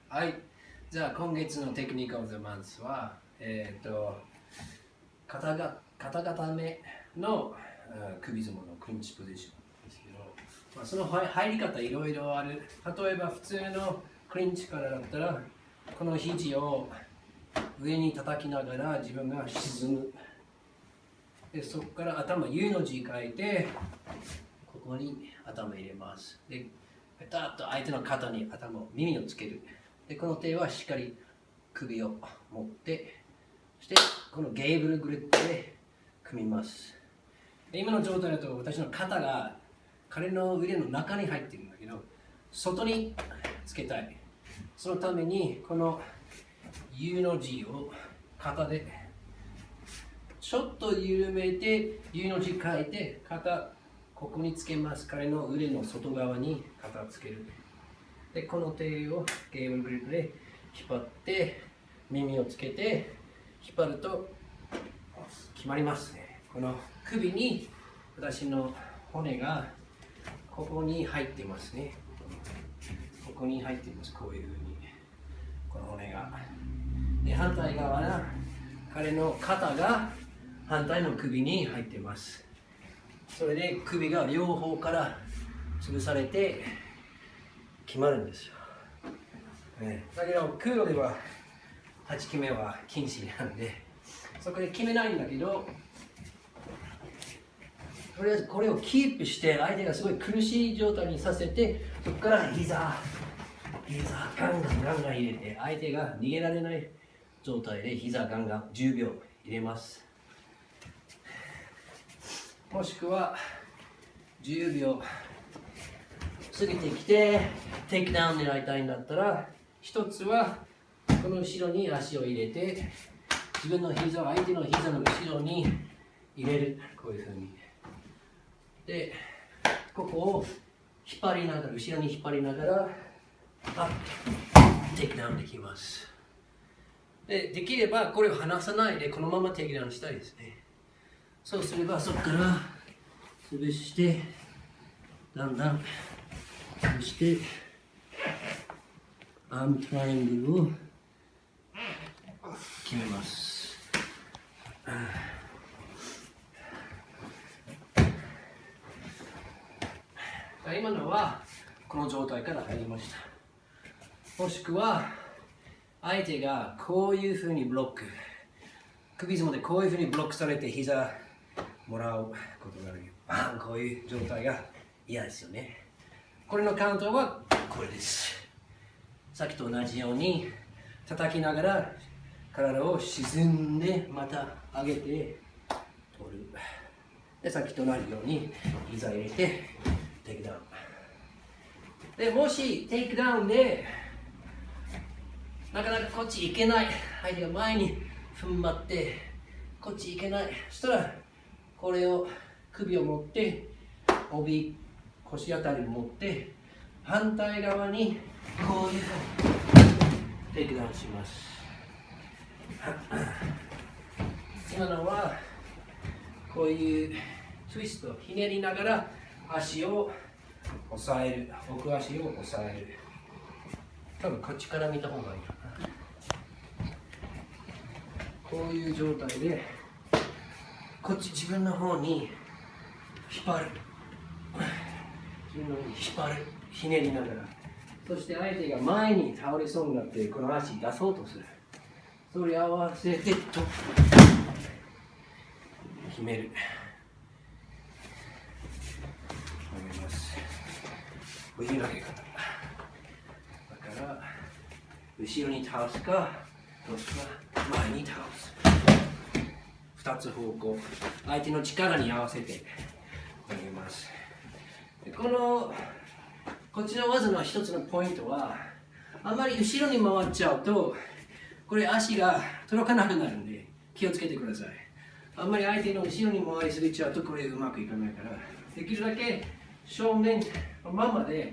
はい。じゃあ今月のテクニックオブザマンスは、肩固めの首相撲のクリンチポジションですけど、その入り方いろいろある。例えば普通のクリンチからだったら、この肘を上に叩きながら自分が沈む。でそこから頭 U の字書いて、ここに頭入れます。で、ペタッと相手の肩に耳をつける。で、この手はしっかり首を持って、そしてこのゲーブルグリップで組みます。で今の状態だと私の肩が彼の腕の中に入っているんだけど、外につけたい。そのためにこの U の字を肩でちょっと緩めて U の字書いてここにつけます。彼の腕の外側に肩をつける。で、この手をゲームグリップで引っ張って耳をつけて引っ張ると決まりますね。この首に私の骨がここに入ってますね。ここに入っています。こういうふうにこの骨が。で、反対側は彼の肩が反対の首に入っています。それで首が両方から潰されて決まるんですよ。だけど空路では8決めは禁止なんで、そこで決めないんだけど、とりあえずこれをキープして相手がすごい苦しい状態にさせて、そこから膝ガンガン入れて、相手が逃げられない状態で膝ガンガン10秒入れます。もしくは10秒過ぎてきてテイクダウン狙いたいんだったら、一つはこの後ろに足を入れて自分の膝を相手の膝の後ろに入れる。こういうふうにで、ここを引っ張りながら、後ろに引っ張りながらテイクダウンできます。できればこれを離さないでこのままテイクダウンしたいですね。そうすればそこから潰してだんだん潰してアームトライアングルを決めます。今のはこの状態から入りました。もしくは相手がこういうふうにブロック、首相撲でこういうふうにブロックされて膝もらうことがあるけど、バーンこういう状態が嫌ですよね。これのカウントはこれです。さっきと同じように叩きながら体を沈んでまた上げて取る。で、さっきと同じように膝入れてテイクダウン。で、もしテイクダウンでなかなかこっち行けない、相手が前に踏ん張ってこっち行けない、そしたらこれを首を持って帯腰あたりを持って反対側にこういうふうにテイクダウンします。今のはこういうツイスト、ひねりながら足を押さえる、奥足を押さえる。多分こっちから見た方がいいかな。こういう状態でこっち自分の方に引っ張る、自分の方に引っ張る、ひねりながら。そして相手が前に倒れそうになってこの足出そうとする。それに合わせてと決める。投げます。こういう投げ方だから後ろに倒すかもしくは前に倒す。2つ方向、相手の力に合わせて投げます。でこっちの技の一つのポイントは、あまり後ろに回っちゃうとこれ足が届かなくなるんで気をつけてください。あんまり相手の後ろに回りすぎちゃうとこれうまくいかないから、できるだけ正面のままで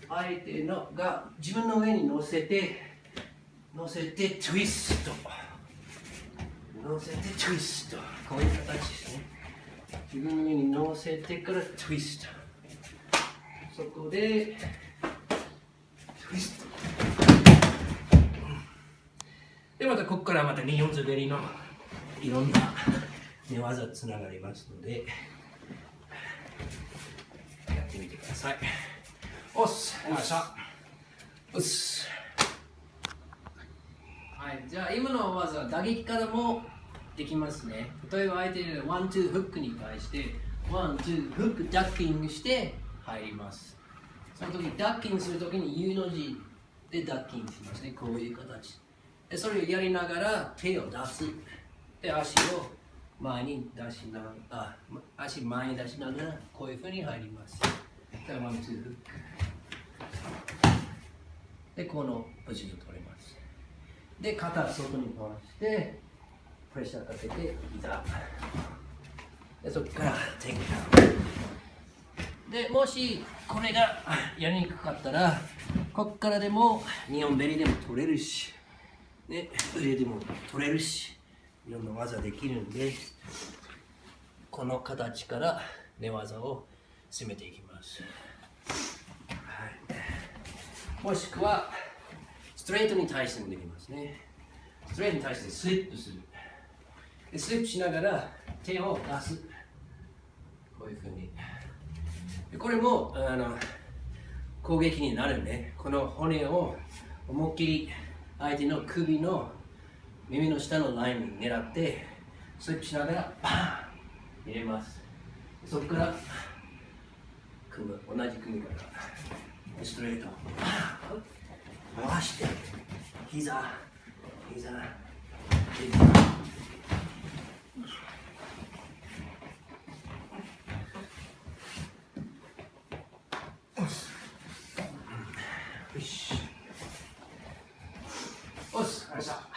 相手のが自分の上に乗せてツイスト、乗せてツイスト、こういう形ですね。自分の上に乗せてからツイスト、そこでツイスト、で、またここからまた日本滑りのいろんな寝技つながりますので、やってみてください。おっす、よっしゃ。おっす。はい、じゃあ今の技は打撃からもできますね。例えば相手でワン、ツーフックに対して、ワン、ツーフックダッキングして入ります。その時ダッキングするときに U の字でダッキングしますね。こういう形。でそれをやりながら手を出す。で、足を前に出しながら、足前に出しながらこういうふうに入ります。で、ワン、ツーフック。で、このポジション取れます。で、肩外に回して、プレッシャーかけて、膝。で、そこからテイクダウン。で、もしこれがやりにくかったら、ここからでも日本ベリーでも取れるし、ね、腕でも取れるし、いろんな技できるんで、この形から寝技を攻めていきます。はい、もしくは、ストレートに対してもできますね。ストレートに対してスリップする。でスリップしながら手を出す。こういうふうに。でこれも攻撃になるね。この骨を思いっきり相手の首の耳の下のラインに狙ってスリップしながらパーン入れます。そこから組む。同じ組み方。ストレート。回して膝。よし。おっす、ありがとうございました。